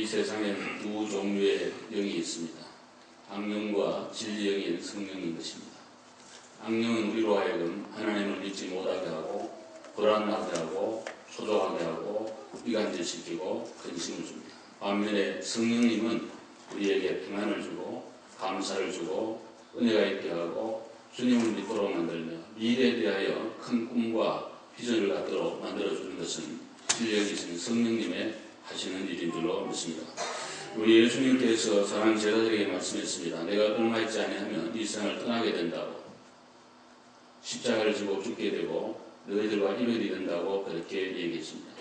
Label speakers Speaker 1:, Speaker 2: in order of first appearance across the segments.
Speaker 1: 세상에는 두 종류의 영이 있습니다. 악령과 진리의 영인 성령인 것입니다. 악령은 우리로 하여금 하나님을 믿지 못하게 하고 불안하게 하고 초조하게 하고 이간질시키고 근심을 줍니다. 반면에 성령님은 우리에게 평안을 주고 감사를 주고 은혜가 있게 하고 주님을 믿도록 만들며 미래에 대하여 큰 꿈과 비전을 갖도록 만들어주는 것은 진리이신 성령님의 하시는 일인 줄로 믿습니다. 우리 예수님께서 사랑하는 제자들에게 말씀했습니다. 내가 얼마 있지 아니하면 이 세상을 떠나게 된다고, 십자가를 지고 죽게 되고 너희들과 이별이 된다고 그렇게 얘기했습니다.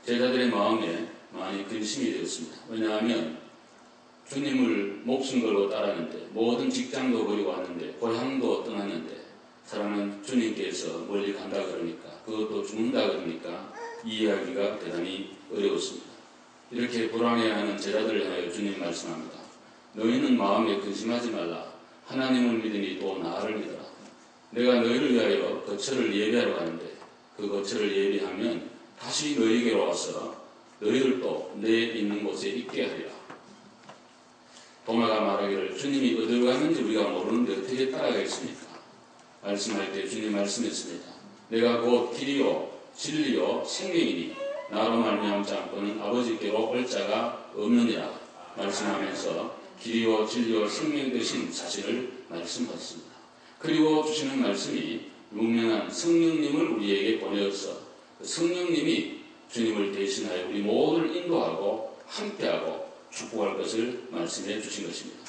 Speaker 1: 제자들의 마음에 많이 근심이 되었습니다. 왜냐하면 주님을 목숨 걸고 따랐는데, 모든 직장도 버리고 왔는데, 고향도 떠났는데, 사랑하는 주님께서 멀리 간다 그러니까, 그것도 죽는다 그러니까 이해하기가 대단히 어려웠습니다. 이렇게 불안해하는 제자들을 향하여 주님 말씀합니다. 너희는 마음에 근심하지 말라. 하나님을 믿으니 또 나를 믿어라. 내가 너희를 위하여 거처를 예비하러 가는데 그 거처를 예비하면 다시 너희에게로 와서 너희들도 내 있는 곳에 있게 하리라. 도마가 말하기를 주님이 어디로 가는지 우리가 모르는데 어떻게 따라가겠습니까? 말씀할 때 주님 말씀했습니다. 내가 곧 길이요 진리요 생명이니 나로 말미암지 않고는 아버지께로 올 자가 없느니라 말씀하면서 길이요 진리요 생명 되신 자신을 말씀하셨습니다. 그리고 주시는 말씀이 유명한 성령님을 우리에게 보내어서 성령님이 주님을 대신하여 우리 모두를 인도하고 함께하고 축복할 것을 말씀해 주신 것입니다.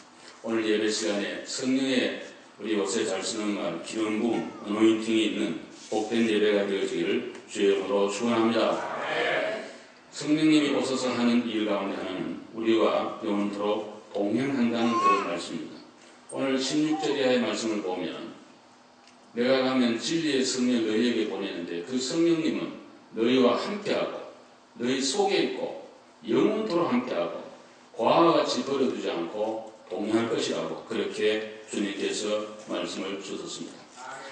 Speaker 1: 오늘 예배 시간에 성령의 우리 요새 잘 쓰는 말 기름 부음, 어노인팅이 있는 복된 예배가 되어지기를 주의 이름으로 축원합니다. 성령님이 오셔서 하는 일 가운데 하나는 우리와 영원토록 동행한다는 그런 말씀입니다. 오늘 16절 이하의 말씀을 보면 내가 가면 진리의 성령 너희에게 보내는데 그 성령님은 너희와 함께하고 너희 속에 있고 영원토록 함께하고 과와 같이 버려두지 않고 동행할 것이라고 그렇게 주님께서 말씀을 주셨습니다.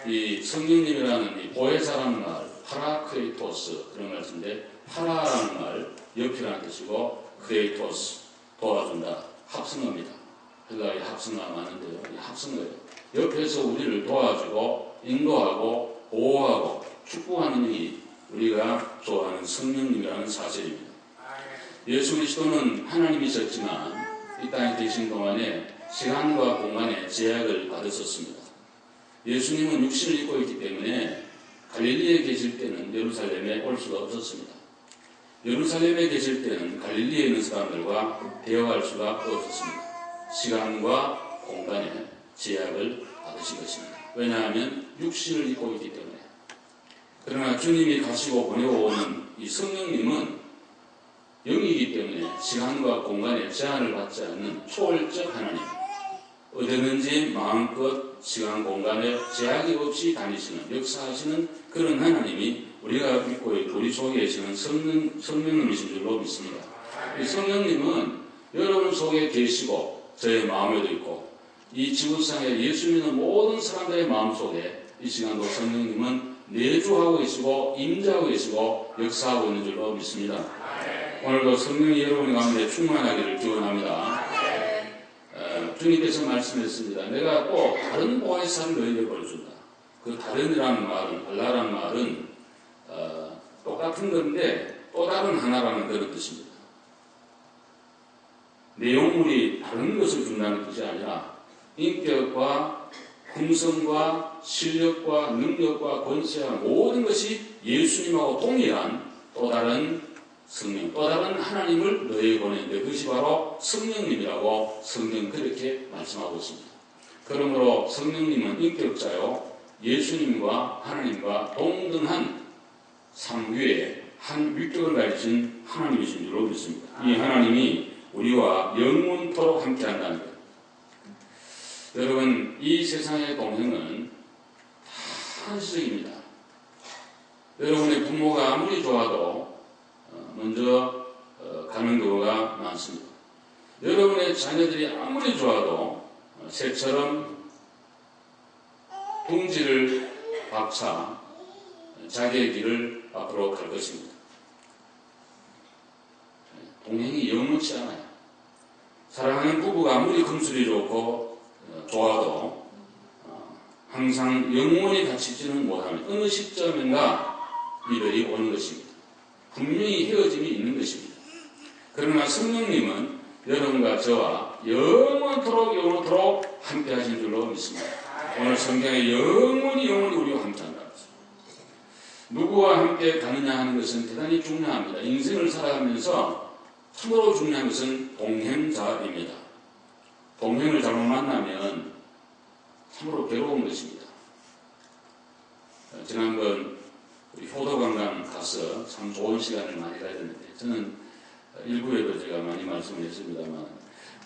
Speaker 1: 이 성령님이라는 이 보혜사라는 말, 파라크레이토스 그런 말씀인데 파라라는 말, 옆이라는 뜻이고 크레이토스, 도와준다, 합성어입니다. 헬라의 합성어가 많은데요. 이 합성어예요. 옆에서 우리를 도와주고 인도하고 보호하고 축복하는 이 우리가 좋아하는 성령님이라는 사실입니다. 예수 그리스도는 하나님이셨지만 이 땅에 계신 동안에 시간과 공간의 제약을 받으셨습니다. 예수님은 육신을 입고 있기 때문에 갈릴리에 계실 때는 예루살렘에 올 수가 없었습니다. 예루살렘에 계실 때는 갈릴리에 있는 사람들과 대화할 수가 없었습니다. 시간과 공간의 제약을 받으신 것입니다. 왜냐하면 육신을 입고 있기 때문에. 그러나 주님이 가시고 보내고 오는 이 성령님은 영이기 때문에 시간과 공간의 제한을 받지 않는 초월적 하나님, 어디든지 마음껏 시간 공간에 제약이 없이 다니시는 역사하시는 그런 하나님이 우리가 믿고 있고 우리 속에 계시는 성령님이신 줄로 믿습니다. 이 성령님은 여러분 속에 계시고 저의 마음에도 있고 이 지구상에 예수 믿는 모든 사람들의 마음속에 이 시간도 성령님은 내주하고 계시고 임재하고 계시고 역사하고 있는 줄로 믿습니다. 오늘도 성령이 여러분 가운데 충만하기를 기원합니다. 주님께서 말씀했습니다. 내가 또 다른 보혜사를 너희에게 보내준다. 그 다른이라는 말은, 달라라는 말은 똑같은 건데 또 다른 하나라는 그런 뜻입니다. 내용물이 다른 것을 준다는 뜻이 아니라 인격과 품성과 실력과 능력과 권세와 모든 것이 예수님하고 동일한 또 다른 성령, 또 다른 하나님을 너희에게 보내는데 그것이 바로 성령님이라고 성경 그렇게 말씀하고 있습니다. 그러므로 성령님은 인격자요 예수님과 하나님과 동등한 삼위의 한 위격을 가지신 하나님이신 줄로 믿습니다. 이 하나님이 우리와 영원토록 함께한다는 것. 여러분, 이 세상의 동행은 다 한시적입니다. 여러분의 부모가 아무리 좋아도 먼저 가는 경우가 많습니다. 여러분의 자녀들이 아무리 좋아도 새처럼 둥지를 박차 자기의 길을 앞으로 갈 것입니다. 동행이 영원치 않아요. 사랑하는 부부가 아무리 금술이 좋고 좋아도 항상 영원히 같이 있지는 못하는 어느 시점인가 이별이 오는 것입니다. 분명히 헤어짐이 있는 것입니다. 그러나 성령님은 여러분과 저와 영원토록 함께 하신 줄로 믿습니다. 오늘 성경에 영원히 우리와 함께 한다. 누구와 함께 가느냐 하는 것은 대단히 중요합니다. 인생을 살아가면서 참으로 중요한 것은 동행자입니다. 동행을 잘못 만나면 참으로 괴로운 것입니다. 지난번 우리 효도관광 가서 참 좋은 시간을 많이 가졌는데, 저는 일부에도 제가 많이 말씀을 했습니다만,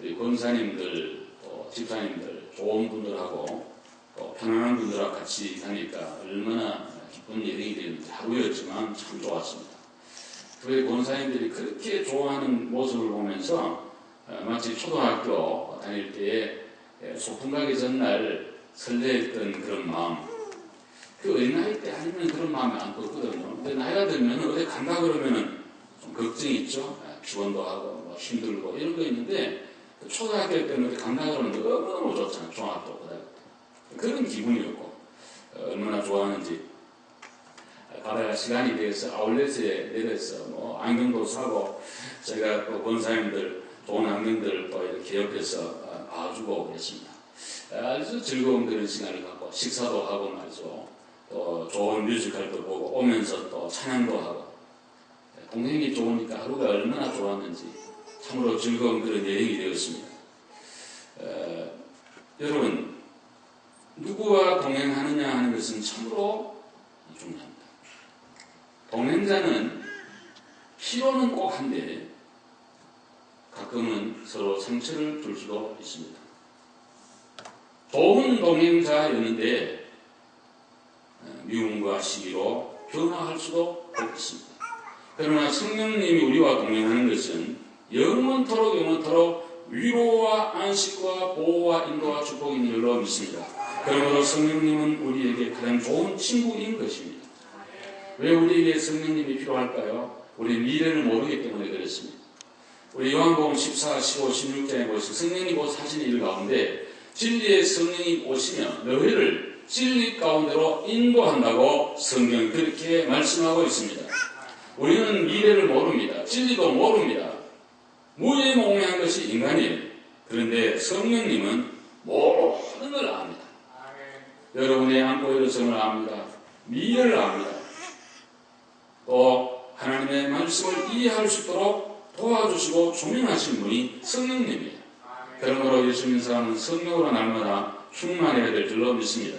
Speaker 1: 우리 권사님들, 또 집사님들, 좋은 분들하고 또 편안한 분들하고 같이 가니까 얼마나 기쁜 여행이 되는지 하루였지만 참 좋았습니다. 우리 권사님들이 그렇게 좋아하는 모습을 보면서 마치 초등학교 다닐 때에 소풍 가기 전날 설레했던 그런 마음, 그 어린아이 때 아니면 그런 마음이 안 컸거든요. 근데 나이가 들면 어디 간다 그러면은 좀 걱정이 있죠. 피곤도 하고 뭐 힘들고 이런 거 있는데, 초등학교 때는 어디 간다 그러면 너무너무 좋잖아요. 중학교 고등학교 때. 그런 기분이었고, 얼마나 좋아하는지. 가다가 시간이 돼서 아울렛에 내려서 뭐 안경도 사고, 제가 또 권사님들 좋은 안경들 또 이렇게 옆에서 봐주고 그랬습니다. 아주 즐거운 그런 시간을 갖고 식사도 하고 말이죠. 또 좋은 뮤지컬도 보고 오면서 또 찬양도 하고, 동행이 좋으니까 하루가 얼마나 좋았는지 참으로 즐거운 그런 여행이 되었습니다. 여러분, 누구와 동행하느냐 하는 것은 참으로 중요합니다. 동행자는 필요는 꼭 한데 가끔은 서로 상처를 줄 수도 있습니다. 좋은 동행자였는데 미움과 시기로 변화할 수도 있습니다. 그러나 성령님이 우리와 동행하는 것은 영원토록 위로와 안식과 보호와 인도와 축복인 줄로 믿습니다. 그러므로 성령님은 우리에게 가장 좋은 친구인 것입니다. 왜 우리에게 성령님이 필요할까요? 우리 미래를 모르기 때문에 그렇습니다. 우리 요한복음 14, 15, 16장에 보시면 성령님 곧 하시는 일 가운데 진리의 성령이 오시면 너희를 진리 가운데로 인도한다고 성경이 그렇게 말씀하고 있습니다. 우리는 미래를 모릅니다. 진리도 모릅니다. 무의몽매한 것이 인간이에요. 그런데 성령님은 모든 걸 압니다. 여러분의 안고 일어섬을 압니다. 미래를 압니다. 또 하나님의 말씀을 이해할 수 있도록 도와주시고 조명하신 분이 성령님이에요. 그러므로 예수 믿는 사람은 성령으로 날마다 충만해야 될 줄로 믿습니다.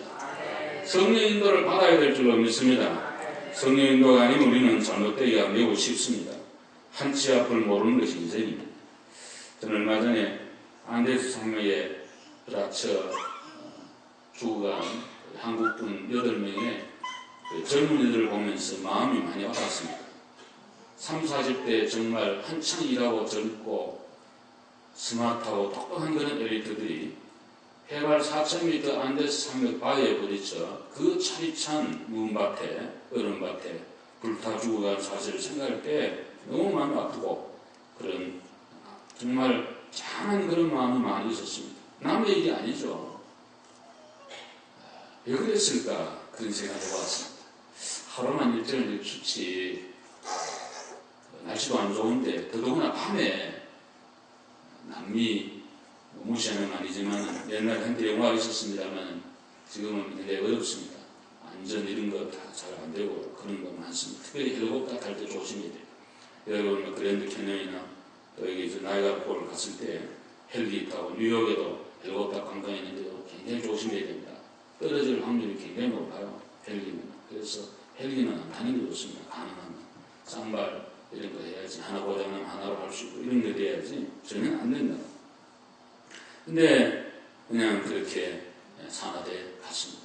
Speaker 1: 성령 인도를 받아야 될 줄로 믿습니다. 성령 인도가 아니면 우리는 잘못되기가 매우 쉽습니다. 한치 앞을 모르는 것이 인생입니다. 저는 얼마 전에 안데스 상명에 브라처 주간 한국분 8명의 젊은이들을 보면서 마음이 많이 아팠습니다. 30, 40대 정말 한창 일하고 젊고 스마트하고 똑똑한 그런 엘리트들이 해발 4,000m 안데스 산맥 바위에 부딪혀 그 차디찬 문밭에, 얼음밭에 불타 죽어간 사실을 생각할 때 너무 마음이 아프고 그런 정말 짠한 그런 마음이 많이 있었습니다. 남의 일이 아니죠. 왜 그랬을까 그런 생각을 해봤습니다. 하루만 일정을 좋지, 날씨도 안 좋은데 더더구나 밤에 남미 무시하는 건 아니지만 옛날에 한때 영화가 있었습니다만 지금은 굉장히 어렵습니다. 안전 이런 거 다 잘 안 되고 그런 거 많습니다. 특별히 헬리콥터 탈 때 조심해야 돼요. 여러분 그랜드 캐년이나 또 여기 나이아가라 폴을 갔을 때 헬기 타고 뉴욕에도 헬리콥터 관광했는데도 굉장히 조심해야 됩니다. 떨어질 확률이 굉장히 높아요. 헬기는. 그래서 헬기는 안 타는 게 좋습니다. 가능하면 쌍발 이런 거 해야지. 하나 고장나면 하나로 할 수 있고 이런 게 돼야지 전혀 안 된다. 근데 그냥 그렇게 산화대 갔습니다.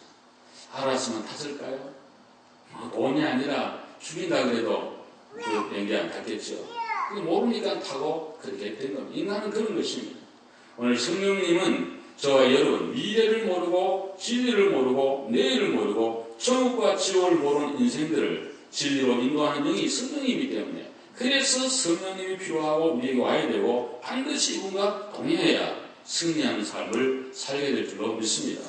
Speaker 1: 알았으면 탔을까요? 돈이 아니라 죽인다 그래도 그 비행기 안 탔겠죠. 모르니까 타고 그렇게 된 겁니다. 인간은 그런 것입니다. 오늘 성령님은 저와 여러분 미래를 모르고 진리를 모르고 내일을 모르고 천국과 지옥을 모르는 인생들을 진리로 인도하는 영이 성령이기 때문에 그래서 성령님이 필요하고 우리에게 와야 되고 반드시 이분과 동행해야 승리하는 삶을 살게 될 줄로 믿습니다.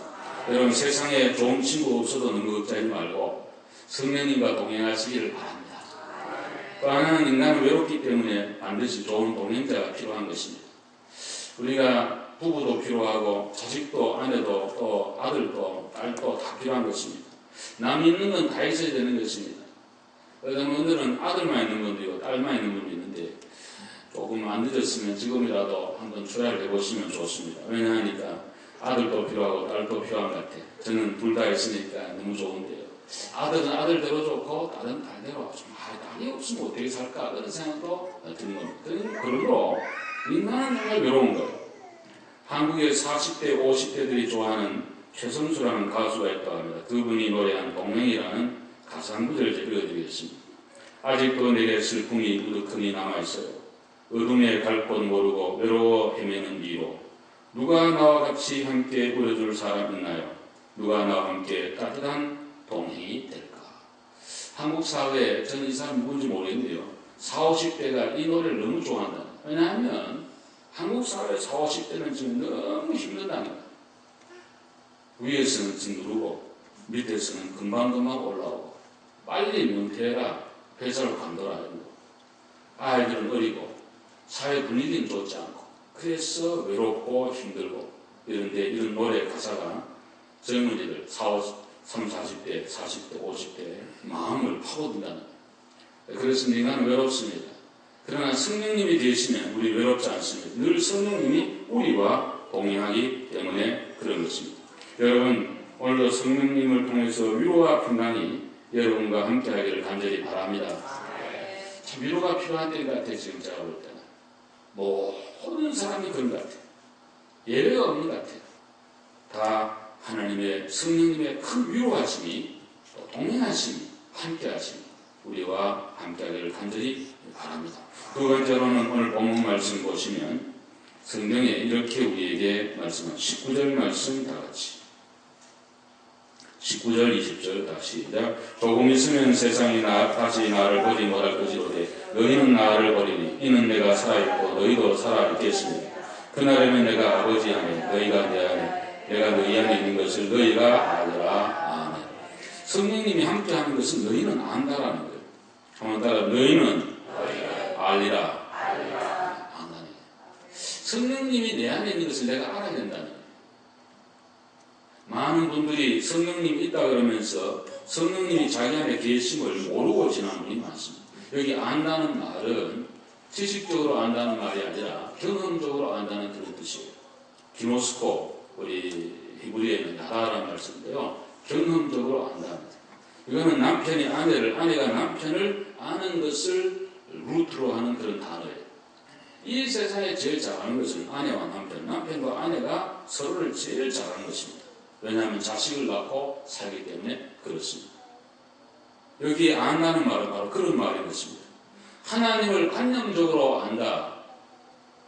Speaker 1: 여러분 세상에 좋은 친구 없어도 너무 걱정하지 말고 성령님과 동행하시기를 바랍니다. 또 하나는 인간은 외롭기 때문에 반드시 좋은 동행자가 필요한 것입니다. 우리가 부부도 필요하고 자식도 아내도 또 아들도 딸도 다 필요한 것입니다. 남 있는 건 다 있어야 되는 것입니다. 어떤 분들은 아들만 있는 분도 있고 딸만 있는 분도 있는데 조금 안 늦었으면 지금이라도 한번 트라이를 해보시면 좋습니다. 왜냐하니까 아들도 필요하고 딸도 필요한 것 같아요. 저는 둘 다 있으니까 너무 좋은데요. 아들은 아들대로 좋고 딸은 딸대로 좀 딸이 없으면 어떻게 살까 그런 생각도 드는 겁니다. 그러므로 인간은 정말 외로운 거예요. 한국의 40대, 50대들이 좋아하는 최성수라는 가수가 있다고 합니다. 그분이 노래한 동행이라는 가사 한 구절을 읽어드리겠습니다. 아직도 내게 슬픔이 우두커니 남아있어요. 어둠에 갈 곳 모르고 외로워 헤매는 이로 누가 나와 같이 함께 울어줄 사람 있나요? 누가 나와 함께 따뜻한 동행이 될까? 한국 사회에 저는 이 사람 누군지 모르겠는데요. 40, 50대가 이 노래를 너무 좋아한다. 왜냐하면 한국 사회 40, 50대는 지금 너무 힘들다는 거예요. 위에서는 짓누르고 밑에서는 금방금방 올라오고 빨리 명퇴해라 회사를 관둬라 아이들은 어리고 사회 분위기는 좋지 않고 그래서 외롭고 힘들고 이런데 이런 노래 가사가 젊은이들 30, 40대, 40대, 50대의 마음을 파고든다는 거예요. 그래서 인간은 외롭습니다. 그러나 성령님이 계시면 우리 외롭지 않습니다. 늘 성령님이 우리와 동행하기 때문에 그런 것입니다. 여러분 오늘도 성령님을 통해서 위로와 평강이 여러분과 함께 하기를 간절히 바랍니다. 참 위로가 필요한 때인 것 같아요. 지금 제가 볼 때는 모든 사람이 그런 것 같아요. 예외가 없는 것 같아요. 다 하나님의 성령님의 큰 위로하심이 또 동행하심이 함께하심이 우리와 함께하기를 간절히 바랍니다. 두 번째로는 오늘 본문 말씀 보시면 성경에 이렇게 우리에게 말씀한 19절 말씀 다 같이 19절 20절 다시 시작. 조금 있으면 세상이 다시 나를 버리지 못할 것이로되 너희는 나를 버리니 이는 내가 살아있고 너희도 살아있겠습니다. 그날에는 내가 아버지 안에 너희가 내 안에 내가 너희 안에 있는 것을 너희가 알리라. 아멘. 성령님이 함께하는 것은 너희는 안다라는 거예요. 한번 따라 너희는 알리라. 안다는 거예요. 성령님이 내 안에 있는 것을 내가 알아야 된다는 거예요. 많은 분들이 성령님이 있다 그러면서 성령님이 자기 안에 계심을 모르고 지나는 분이 많습니다. 여기 안다는 말은 지식적으로 안다는 말이 아니라 경험적으로 안다는 그런 뜻이에요. 기노스코 우리 히브리어에는 야다라는 말 쓰는데요. 경험적으로 안다는 것. 이거는 남편이 아내를 아내가 남편을 아는 것을 루트로 하는 그런 단어예요. 이 세상에 제일 잘하는 것은 아내와 남편, 남편과 아내가 서로를 제일 잘하는 것입니다. 왜냐하면 자식을 낳고 살기 때문에 그렇습니다. 여기에 안다는 말은 바로 그런 말인 것입니다. 하나님을 관념적으로 안다.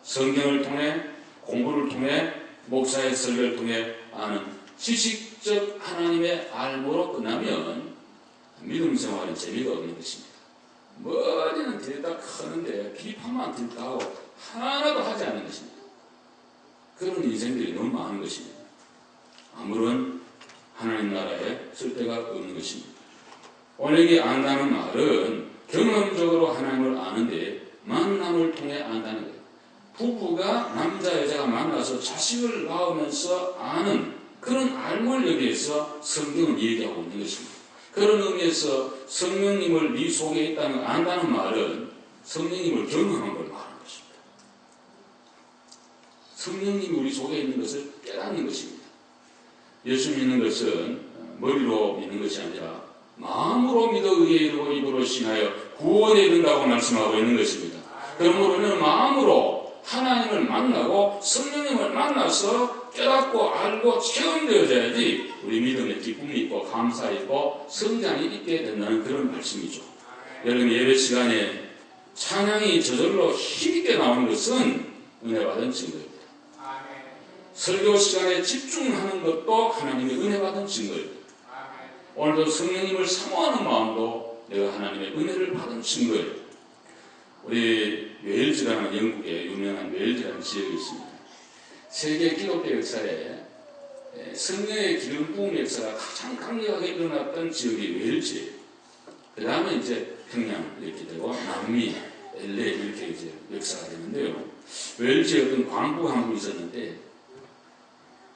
Speaker 1: 성경을 통해 공부를 통해 목사의 설교를 통해 아는 지식적 하나님의 알므로 끝나면 믿음 생활은 재미가 없는 것입니다. 머리는 들다 크는데 비판만 들다 하고 하나도 하지 않는 것입니다. 그런 인생들이 너무 많은 것입니다. 아무런 하나님 나라에 쓸데가 없는 것입니다. 오늘 여기 안다는 말은 경험적으로 하나님을 아는데 만남을 통해 안다는 거예요. 부부가 남자 여자가 만나서 자식을 낳으면서 아는 그런 알물 여기에서 성경은 얘기하고 있는 것입니다. 그런 의미에서 성령님을 네 속에 있다는 안다는 말은 성령님을 경험한 걸 말하는 것입니다. 성령님이 우리 속에 있는 것을 깨닫는 것입니다. 예수 믿는 것은 머리로 믿는 것이 아니라 마음으로 믿어 의에 이르고 입으로 신하여 구원에 이른다고 말씀하고 있는 것입니다. 그러므로 우리는 마음으로 하나님을 만나고 성령님을 만나서 깨닫고 알고 체험되어져야지 우리 믿음에 기쁨이 있고 감사 있고 성장이 있게 된다는 그런 말씀이죠. 여러분 예배 시간에 찬양이 저절로 힘있게 나오는 것은 은혜 받은 증거입니다. 설교 시간에 집중하는 것도 하나님의 은혜 받은 증거입니다. 오늘도 성령님을 사모하는 마음도 내가 하나님의 은혜를 받은 증거예요. 우리 웨일즈라는 영국의 유명한 웨일즈라는 지역이 있습니다. 세계 기독교 역사에 성령의 기름 부음 역사가 가장 강력하게 일어났던 지역이 웨일즈예요. 그 다음에 이제 평양 이렇게 되고 남미, LA 이렇게 이제 역사가 되는데요. 웨일즈에 어떤 광부가 한 분 있었는데,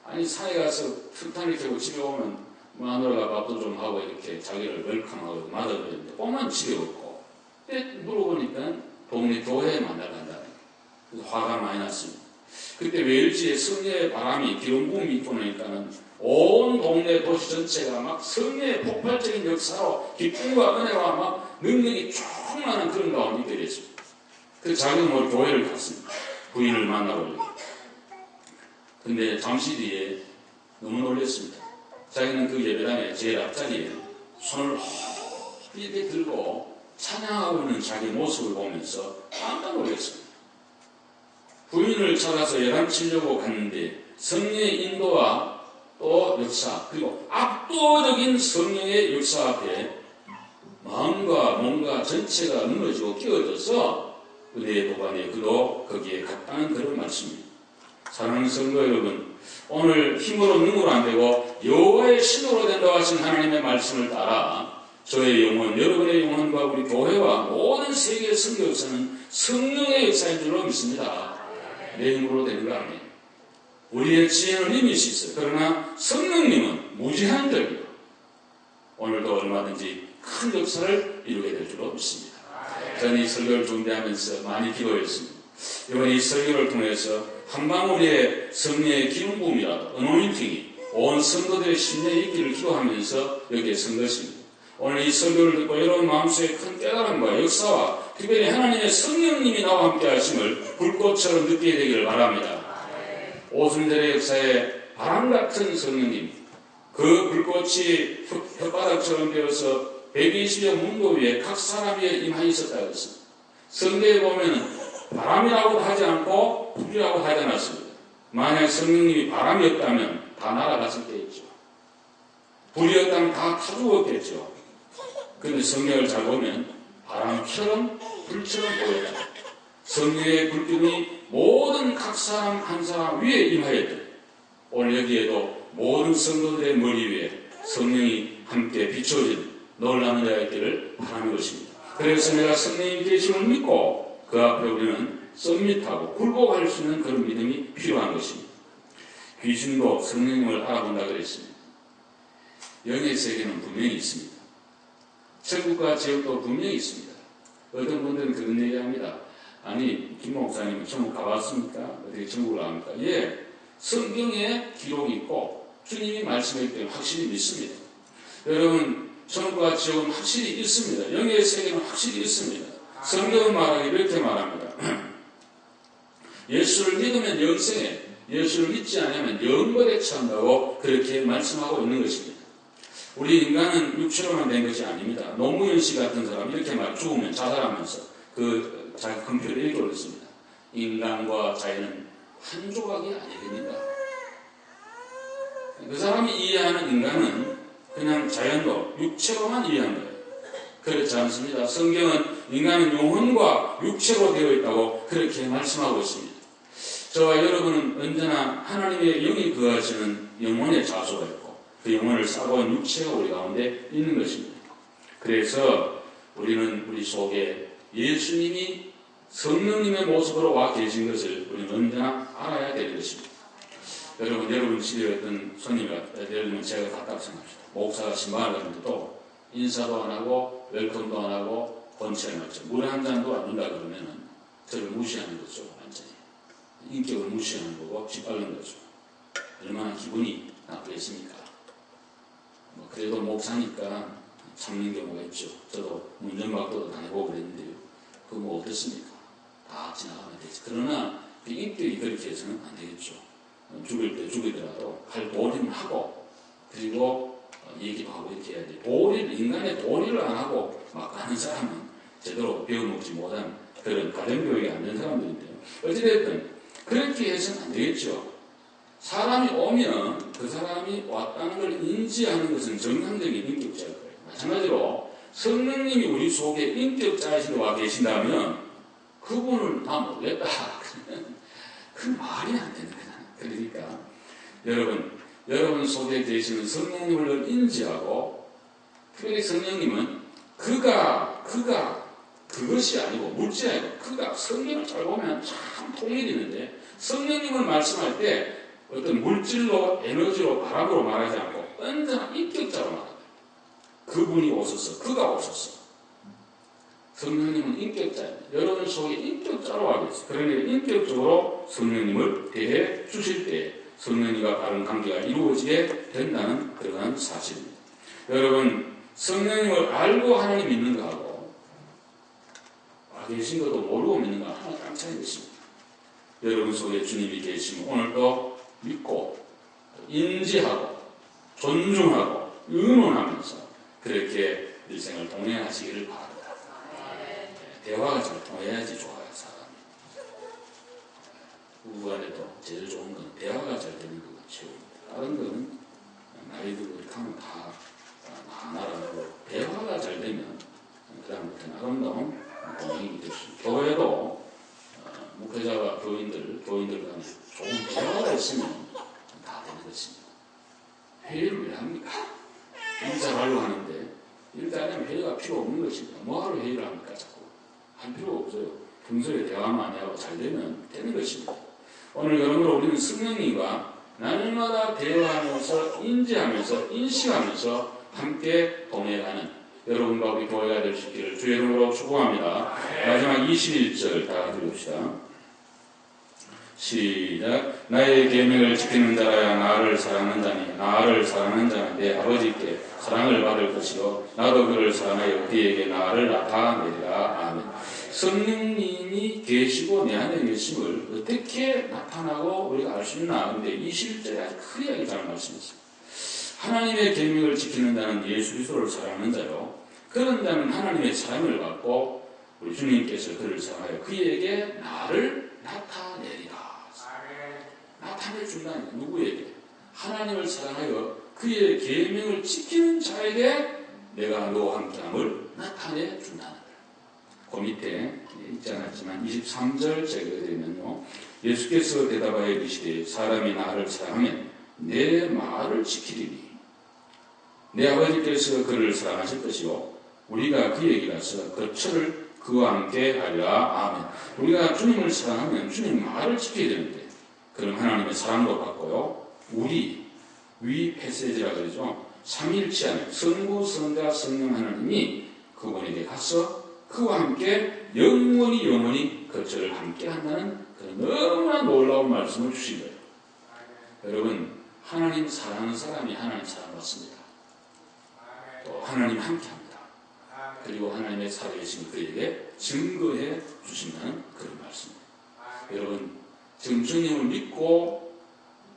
Speaker 1: 아니 산에 가서 석탄을 켜고 집에 오면 마누라가 밥도 좀 하고 이렇게 자기를 웰컴하고 맞아주는데 오만 집에 없고, 그때 물어보니까 동네 교회에 만나러 간다는 거예요. 화가 많이 났습니다. 그때 웨일즈에 성령의 바람이 기름 부음이 있고 나니까는 온 동네 도시 전체가 막 성령의 폭발적인 역사로 기쁨과 은혜와 막 능력이 충만한 그런 가운데 있게 됐습니다. 그 자기는 우리 교회를 갔습니다. 부인을 만나보려고. 근데 잠시 뒤에 너무 놀랐습니다. 자기는 그 예배당에 제일 앞자리에 손을 이렇게 들고 찬양하고 있는 자기 모습을 보면서 깜짝 놀랐습니다. 부인을 찾아서 예단 치려고 갔는데 성령의 인도와 또 역사, 그리고 압도적인 성령의 역사 앞에 마음과 몸과 전체가 무너지고 끼어져서 은혜의 도반에 그도 거기에 갔다는 그런 말씀입니다. 사랑하는 성도 여러분, 오늘 힘으로 능으로 안 되고 여호와의 신으로 된다고 하신 하나님의 말씀을 따라 저의 영혼, 여러분의 영혼과 우리 교회와 모든 세계의 선교 역사는 성령의 역사인 줄로 믿습니다. 내 힘으로 되는 거 아니에요. 우리의 지혜는 리밋이 있어요. 그러나 성령님은 무제한적이요. 오늘도 얼마든지 큰 역사를 이루게 될 줄로 믿습니다. 저는 이 설교를 준비하면서 많이 기도했습니다. 이번 이 설교를 통해서 한 방울의 성령의 기름 부음이라도 어노인팅이 온 성도들의 심령에 있기를 기도하면서 여기에 선 것입니다. 오늘 이 설교를 듣고 여러분 마음속에 큰 깨달음과 역사와 특별히 하나님의 성령님이 나와 함께 하심을 불꽃처럼 느끼게 되기를 바랍니다. 오순절의 역사에 바람같은 성령님, 그 불꽃이 혓바닥처럼 되어서 120여 문도 위에 각 사람 위에 임하여 있었다고 했습니다. 성경에 보면 바람이라고도 하지 않고 불이라고 하지 않았습니다. 만약 성령님이 바람이었다면 다 날아갔을 때였죠. 불이었다면 다 타죽었겠죠. 그런데 성경을 잘 보면 바람처럼 불처럼 보였다. 성령의 불기운이 모든 각 사람 한 사람 위에 임하였다. 오늘 여기에도 모든 성도들의 머리 위에 성령이 함께 비춰진 놀라운 은혜가 있기를 바라는 것입니다. 그래서 내가 성령님 계심을 믿고 그 앞에 우리는 썸밋하고 굴복할 수 있는 그런 믿음이 필요한 것입니다. 귀신도 성령님을 알아본다 그랬습니다. 영의 세계는 분명히 있습니다. 천국과 지옥도 분명히 있습니다. 어떤 분들은 그런 얘기합니다. 아니, 김 목사님은 천국 가봤습니까? 어떻게 천국을 압니까? 예, 성경에 기록이 있고 주님이 말씀했기 때문에 확실히 믿습니다. 여러분, 천국과 지옥은 확실히 있습니다. 영의 세계는 확실히 있습니다. 성경은 말하기 이렇게 말합니다. 예수를 믿으면 영생에, 예수를 믿지 않으면 영벌에 처한다고 그렇게 말씀하고 있는 것입니다. 우리 인간은 육체로만 된 것이 아닙니다. 노무현 씨 같은 사람 이렇게 죽으면 자살하면서 그 자기 컴퓨터를 이렇게 올렸습니다. 인간과 자연은 한 조각이 아니됩니다. 그 사람이 이해하는 인간은 그냥 자연도 육체로만 이해한 거예요. 그렇지 않습니다. 성경은 인간은 영혼과 육체로 되어 있다고 그렇게 말씀하고 있습니다. 저와 여러분은 언제나 하나님의 영이 거하시는 영혼의 자소가 있고 그 영혼을 싸고 있는 육체가 우리 가운데 있는 것입니다. 그래서 우리는 우리 속에 예수님이 성령님의 모습으로 와 계신 것을 우리는 언제나 알아야 되는 것입니다. 여러분 집에 어떤 손님이 왔다. 예를 들면 제가 갔다고 생각합시다. 목사가 신방을 갔는데도 인사도 안 하고 웰컴도 안 하고 본체를 맞죠. 물 한 잔도 안 준다 그러면은 저를 무시하는 거죠. 완전히. 인격을 무시하는 거고 짓밟는 거죠. 얼마나 기분이 나쁘겠습니까? 그래도 목사니까 참는 경우가 있죠. 저도 문전박도도 당해보고 그랬는데요. 그거 어떻습니까? 다 지나가면 되지. 그러나 그 인격이 그렇게 해서는 안 되겠죠. 죽일 때 죽이더라도 할 도리는 하고 그리고 얘기도 하고 이렇게 해야 돼. 인간의 도리를 안 하고 막 가는 사람은 제대로 배워먹지 못한 그런 가정교육이 안 된 사람들인데요. 어찌됐든 그렇게 해서는 안 되겠죠. 사람이 오면 그 사람이 왔다는 걸 인지하는 것은 정상적인 인격자일 거예요. 마찬가지로 성령님이 우리 속에 인격자이신 와 계신다면 그분을 나 모르겠다. 그 말이 안 되는 거잖아요. 그러니까 여러분 속에 계시는 성령님을 인지하고, 특별히 성령님은 그것이 아니고, 물질이 아니고, 그가 성경을 잘 보면 참 통일이 있는데, 성령님을 말씀할 때 어떤 물질로, 에너지로, 바람으로 말하지 않고, 언제나 인격자로 말합니다. 그분이 오셔서, 그가 오셔서. 성령님은 인격자입니다. 여러분 속에 인격자로 알고 있어요. 그러니 인격적으로 성령님을 대해 주실 때 성령님과 바른 관계가 이루어지게 된다는 그러한 사실입니다. 여러분, 성령님을 알고 하나님 믿는 거하고 계신 것도 모르고 믿는 거 하나 딱 차이가 있습니다. 여러분 속에 주님이 계시면 오늘도 믿고 인지하고 존중하고 의논하면서 그렇게 일생을 동행하시기를 바랍니다. 대화가 잘 통해야지 좋아요, 사람이. 부부 간에도 제일 좋은 건 대화가 잘 되는 거가 최고입니다. 다른 거는 나이 들고 이렇게 하면 다 나라고, 대화가 잘 되면 그다음부터는 아름다운 동행이 될 수 있습니다. 교회도 목회자와 교인들 간에 좋은 대화가 있으면 다 되는 것입니다. 회의를 왜 합니까? 일 잘하려고 하는데 일 잘하면 회의가 필요 없는 것입니다. 뭐하러 회의를 합니까? 자꾸 할 필요가 없어요. 평소에 대화 많이 하고 잘 되면 되는 것입니다. 오늘 그러므로 우리는 성령님과 날마다 대화하면서 인지하면서 인식하면서 함께 동행하는 여러분과 우리 교회가 될 수 있기를 주의 이름으로 축복합니다. 마지막 21절 다 들읍시다. 시작. 나의 계명을 지키는 자라야 나를 사랑하는 자니 나를 사랑하는 자는 내 아버지께 사랑을 받을 것이요 나도 그를 사랑하여 그에게 나를 나타내리라. 아멘. 성령님이 계시고 내 안에 계심을 어떻게 나타나고 우리가 알 수 있나? 근데 21절에 아주 크게 잘 말씀했습니다. 하나님의 계명을 지키는 자는 예수 그리스도를 사랑하는 자요. 그런 자는 하나님의 사랑을 받고 우리 주님께서 그를 사랑하여 그에게 나를 나타내리라. 나타내준다는 거예요. 누구에게? 하나님을 사랑하여 그의 계명을 지키는 자에게 내가 너와 함께함을 나타내준다는 거예요. 그 밑에 있지 않았지만 23절 제가 드리면요. 예수께서 대답하여 이르시되 사람이 나를 사랑하면 내 말을 지키리니 내 아버지께서 그를 사랑하실 것이요 우리가 그에게 가서 거처를 그와 함께 하리라. 아멘. 우리가 주님을 사랑하면 주님 말을 지켜야 되는데 그럼 하나님의 사랑도 받고요. 위 패세지라 그러죠. 삼일체하는 성부, 성자, 성령 하나님이 그분에게 가서 그와 함께 영원히 거처를 함께 한다는 그런 너무나 놀라운 말씀을 주신 거예요. 여러분, 하나님 사랑하는 사람이 하나님 사랑받습니다. 또 하나님 함께 합니다. 그리고 하나님의 살아계신 그에게 증거해 주신다는 그런 말씀입니다. 여러분, 지금 주님을 믿고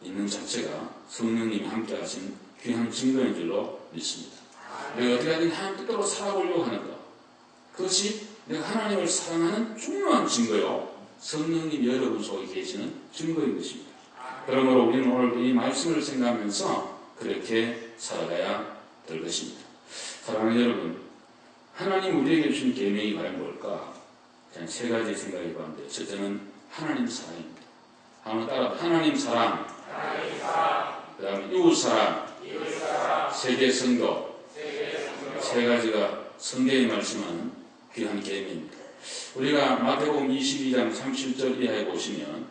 Speaker 1: 있는 자체가 성령님이 함께 하신 귀한 증거인 줄로 믿습니다. 내가 어떻게 하든 하나님 뜻대로 살아보려고 하는 것, 그것이 내가 하나님을 사랑하는 중요한 증거요. 성령님 여러분 속에 계시는 증거인 것입니다. 그러므로 우리는 오늘 이 말씀을 생각하면서 그렇게 살아가야 될 것입니다. 사랑하는 여러분, 하나님 우리에게 주신 계명이 과연 뭘까? 저는 세 가지 생각해 봤는데, 첫째는 하나님 사랑입니다. 한번 따라 하나님 사랑, 그 다음에 이웃 사랑, 세계 선교, 세 가지가 성경이 말씀하는 귀한 계명입니다. 우리가 마태복음 22장 37절 이하에 보시면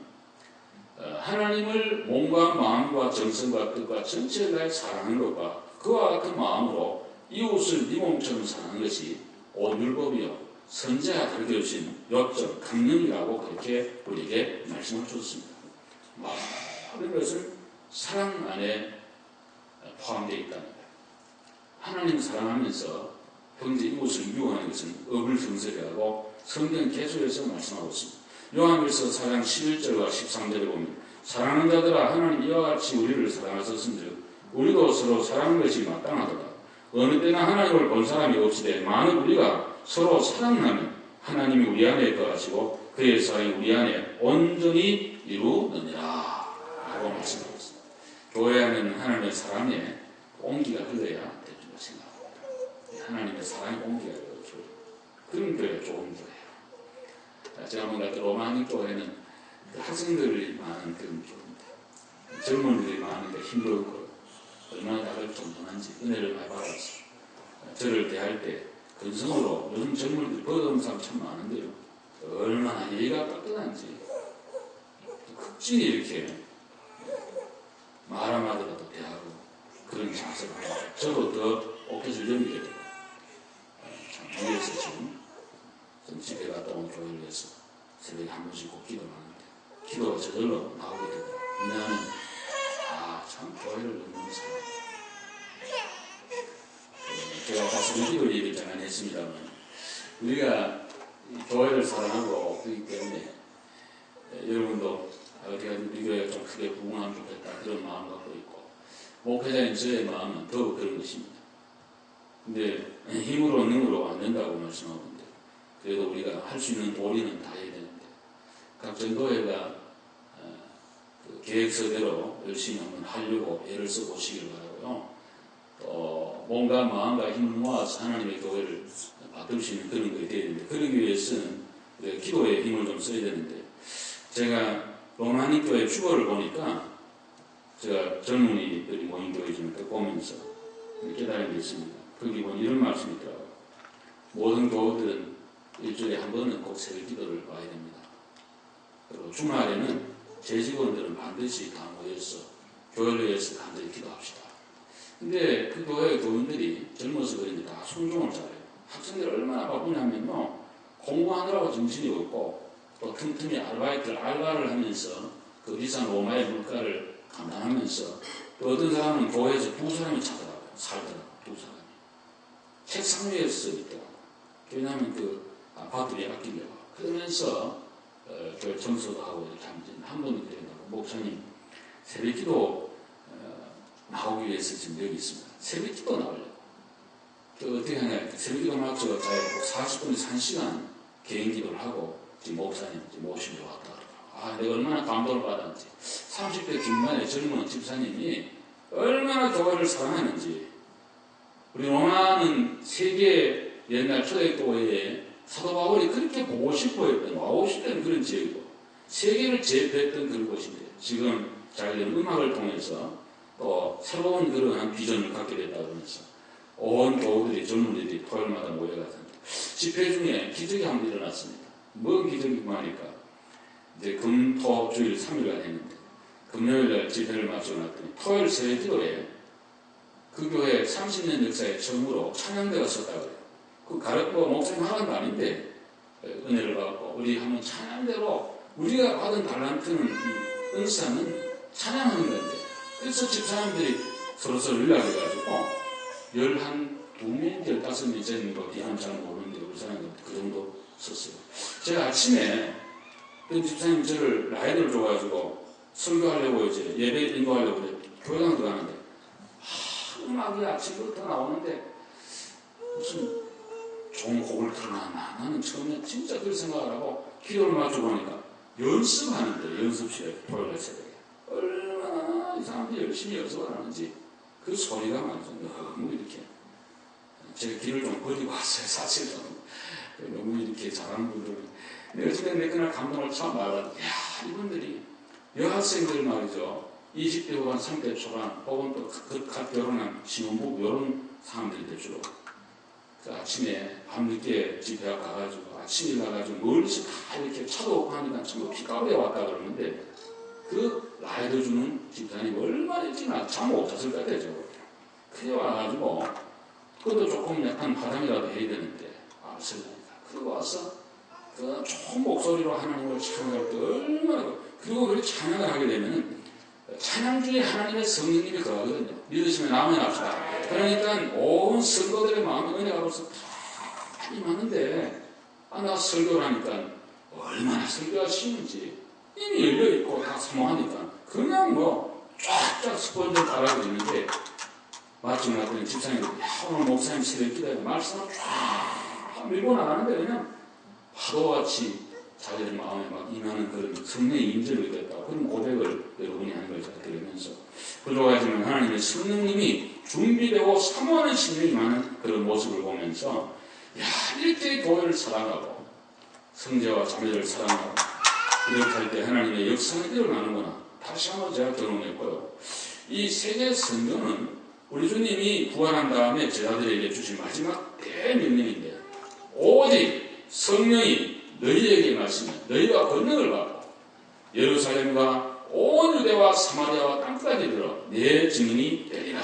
Speaker 1: 하나님을 몸과 마음과 정성과 뜻과 전체를 다해 사랑하는 것과 그와 같은 마음으로 이웃을 네 몸처럼 사랑하는 것이 온 율법이요 선지자가 가르쳐주신 요점, 강령이라고 그렇게 우리에게 말씀을 주셨습니다. 모든 것은 사랑 안에 포함되어 있다는 거예요. 하나님 사랑하면서 형제 이웃을 미워하는 것은 어불성설이라고 성경 계속해서 말씀하고 있습니다. 요한일서 4장 11절과 13절에 보면 사랑하는 자들아 하나님 이와 같이 우리를 사랑하셨은즉 우리도 서로 사랑하는 것이 마땅하도다. 어느 때나 하나님을 본 사람이 없으되 만일 우리가 서로 사랑하면 하나님이 우리 안에 거하시고 그의 사랑이 우리 안에 온전히 이루느니라 라고 말씀하고 있습니다. 교회 안에는 하나님의 사랑에 온기가 흘러야 될 줄로 생각합니다. 하나님의 사랑의 온기가 흘러야 그런 교회가 좋은 교회예요. 제가 뭔가 그 로마닉 교회는 그 학생들이 많은 그런 교회인데 젊은이들이 많으니까 힘들고 얼마나 다들 존중한지 은혜를 많이 받았어. 저를 대할 때 근성으로 요즘 젊은이들이 버거운 사람 참 많은데요. 얼마나 예의가 깍듯한지 극진히 이렇게 말 한마디라도 대하고 그런 자세를 하고 저도 더 옥텟을 여기게 되고 참 위에서 지금 좀 집에 갔다 온 교회를 위해서 새벽에 한 번씩 꼭 기도를 하는데 기도가 저절로 나오게 되더라고요. 나는 참 교회를 너무 사랑해요. 제가 아까 새벽기도 얘기를 잠깐 했습니다만 우리가 교회를 사랑하고 그렇기 때문에 여러분도 어디가 우리 교회가 좀 크게 부흥하면 좋겠다 그런 마음 갖고 있고 목회자인 저의 마음은 더욱 그런 것입니다. 근데 힘으로 능으로 안 된다고 말씀하는데 그래도 우리가 할 수 있는 도리는 다 해야 되는데 각 전도회가 그 계획서대로 열심히 한번 하려고 애를 써보시길 바라고요. 몸과 마음과 힘을 모아서 하나님의 교회를 받을 수 있는 그런 것이 되어야 되는데 그러기 위해서는 우리가 기도에 힘을 좀 써야 되는데 제가 로마닉 교회 주보를 보니까 제가 젊은이들이 모인 교회 좀 보면서 깨달은 게 있습니다. 거기 보면 이런 말씀이 있더라고요. 모든 교우들은 일주일에 한 번은 꼭 새벽 기도를 와야 됩니다. 그리고 주말에는 제 직원들은 반드시 다 모여서 교회를 위해서 간절히 기도합시다. 근데 그 교회 교인들이 젊어서 그런지 다 순종을 잘해요. 학생들 얼마나 바쁘냐면요. 공부하느라고 정신이 없고 또 틈틈이 알바를 하면서 그 비싼 로마의 물가를 감당하면서 또 어떤 사람은 교회에서 두 사람이 찾아가요. 살더라고요. 두 사람이. 책상 위에 써 있더라고요. 왜냐하면 그 아파트비 아끼려고. 그러면서 교회 청소도 하고 이렇게 하면서 한 번도 그랬다고. 목사님 새벽 기도 나오기 위해서 지금 여기 있습니다. 새벽 기도 나오려고. 어떻게 하냐. 새벽 기도 맞춰 40분에서 1시간 개인 기도를 하고 지금 목사님 모시러 왔다. 내가 얼마나 감동을 받았는지. 30대 중반의 젊은 집사님이 얼마나 교회를 사랑하는지. 우리 로마는 세계 옛날 초대교회에 사도 바울이 그렇게 보고 싶어 했던, 와고 싶던 그런 지역이고, 세계를 제패했던 그런 곳인데, 지금 자기들 음악을 통해서 또 새로운 그러한 비전을 갖게 됐다 그러면서, 온 교우들이, 젊은이들이 토요일마다 모여가서 집회 중에 기적이 한 번 일어났습니다. 뭔 기적이고 하니까, 이제 금, 토, 주일 3일간 했는데, 금요일날 집회를 마쳐놨더니, 토요일 새벽 기도에 그 교회 30년 역사에 처음으로 찬양대가 섰다 그래요. 그 가르치고 목사님 하나도 아닌데 은혜를 받고 우리 한번 찬양대로 우리가 받은 달란트는 은사는 찬양하는 건데 그래서 집사람들이 서로서로 연락해가지고 12명, 15명 되는 거 뒤는 잘 모르는데 우리 사람들 그 정도 섰어요. 제가 아침에 그 집사님 저를 라이드를 줘가지고 설교하려고 이제 예배 인도하려고 교회당 들어가는데 음악이 아침부터 나오는데 무슨 좋은 곡을 틀어놨나. 나는 처음에 진짜 그렇게 생각을 하고 기도를 맞춰보니까 연습하는데 연습실에 토요일 새벽에 얼마나 이 사람들이 열심히 연습을 하는지 그 소리가 말이죠. 너무 이렇게 제가 길을 좀 버리고 왔어요. 사실은 너무 이렇게 잘하는 분들은 근데 어쨌든 내 그날 감동을 참 많이 받았는데 이분들이 여학생들 말이죠. 20대 후반, 30대 초반 혹은 또 갓 결혼한 신혼부부 이런 사람들인데 주로 그 아침에 밤늦게 집에 가가지고 아침에 가가지고 멀리서 다 이렇게 차도 없고 하니까 전부 피가루에 왔다 그러는데 그 라이드 주는 집사님이 얼마나 일찍 잠 못 잤을 것 같아요. 그래 와가지고 그것도 조금 약간 화장이라도 해야 되는데 설레니까 그러고 와서 그 좋은 목소리로 하나님을 찬양할 때 얼마나 그리고 그렇게 찬양을 하게 되면은 찬양 중에 하나님의 성령님이 거하거든요. 믿으시면 아멘 합시다. 그러니까 온 성도들의 마음에 은혜가 벌써 다 임하는데 나 설교를 하니까 얼마나 설교가 쉬운지 이미 열려있고 다 사모하니까 그냥 뭐 쫙쫙 스포인지를 따라하고 있는데 마침 나더니 집사님이 오늘 목사님 새벽 기도에 말씀을 쫙 밀고 나가는데 그냥 파도같이 자기들 마음에 막 임하는 그런 성령의 임재를 느꼈다. 그런 고백을 여러분이 하는 걸 제가 들으면서 부족하지만 하나님의 성령님이 준비되고 사모하는 심령이 임하는 그런 모습을 보면서 이렇게 교회를 사랑하고 성자와 자매를 사랑하고 이렇게 할 때 하나님의 역사가 일어나는구나. 다시 한번 제가 경험했고요. 이 세계 성경은 우리 주님이 부활한 다음에 제자들에게 주신 마지막 대명령인데 오직 성령이 너희에게 말씀해 너희가 권능을 받고 예루살렘과 온 유대와 사마리아와 땅끝까지 들어 내 증인이 되리라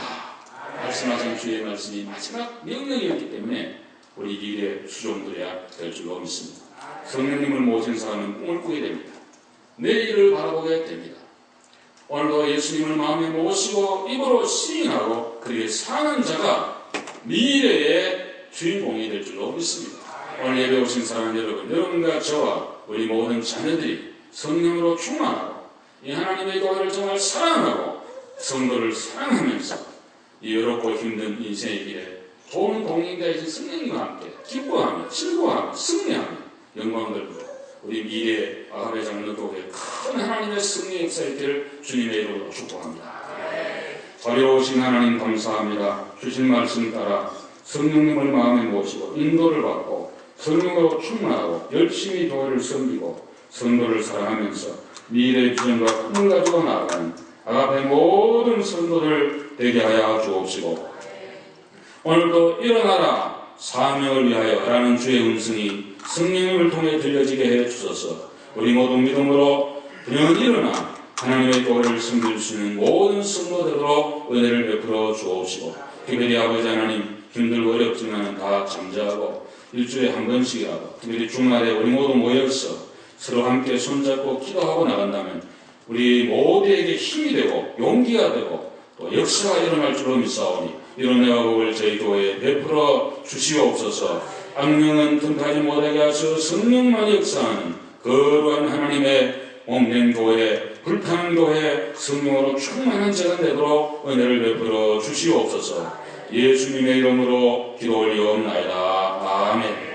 Speaker 1: 말씀하신 주의 말씀이 마지막 명령이었기 때문에 우리 미래 수종들어야 될 줄로 믿습니다. 성령님을 모신 사람은 꿈을 꾸게 됩니다. 내일을 바라보게 됩니다. 오늘도 예수님을 마음에 모시고 입으로 시인하고 그렇게 사는 자가 미래의 주인공이 될 줄로 믿습니다. 오늘 예배 오신 사랑하는 여러분, 여러분과 저와 우리 모든 자녀들이 성령으로 충만하고 이 하나님의 교회를 정말 사랑하고 성도를 사랑하면서 이 어렵고 힘든 인생의 길에 좋은 동행자이신 성령님과 함께 기뻐하며 즐거워하며 승리하며 영광 돌리고 우리 미래의 아가베 장로교회 큰 하나님의 승리의 역사의 길을 주님의 이름으로 축복합니다. 자비로우신 하나님 감사합니다. 주신 말씀 따라 성령님을 마음에 모시고 인도를 받고 성령으로 충만하고 열심히 교회를 섬기고 성도를 사랑하면서 미래의 비전과 꿈을 가지고 나아가는 아가페 모든 성도들 되게 하여 주옵시고 오늘도 일어나라 사명을 위하여 라는 주의 음성이 성령님을 통해 들려지게 해 주소서. 우리 모두 믿음으로 그냥 일어나 하나님의 교회를 섬길 수 있는 모든 성도들로 은혜를 베풀어 주옵시고 특별히 아버지 하나님 힘들고 어렵지만 다 잠자하고 일주일에 한 번씩이라도 특별히 주말에 우리 모두 모여서 서로 함께 손잡고 기도하고 나간다면 우리 모두에게 힘이 되고 용기가 되고 또 역사가 일어날 줄로 믿사오니 이런 애화복을 저희 교회에 베풀어 주시옵소서. 악령은 틈타지 못하게 하셔 성령만이 역사하는 거룩한 하나님의 몸된 교회 불타는 교회 성령으로 충만한 자가 되도록 은혜를 베풀어 주시옵소서. 예수님의 이름으로 기도 올리옵나이다. 아멘.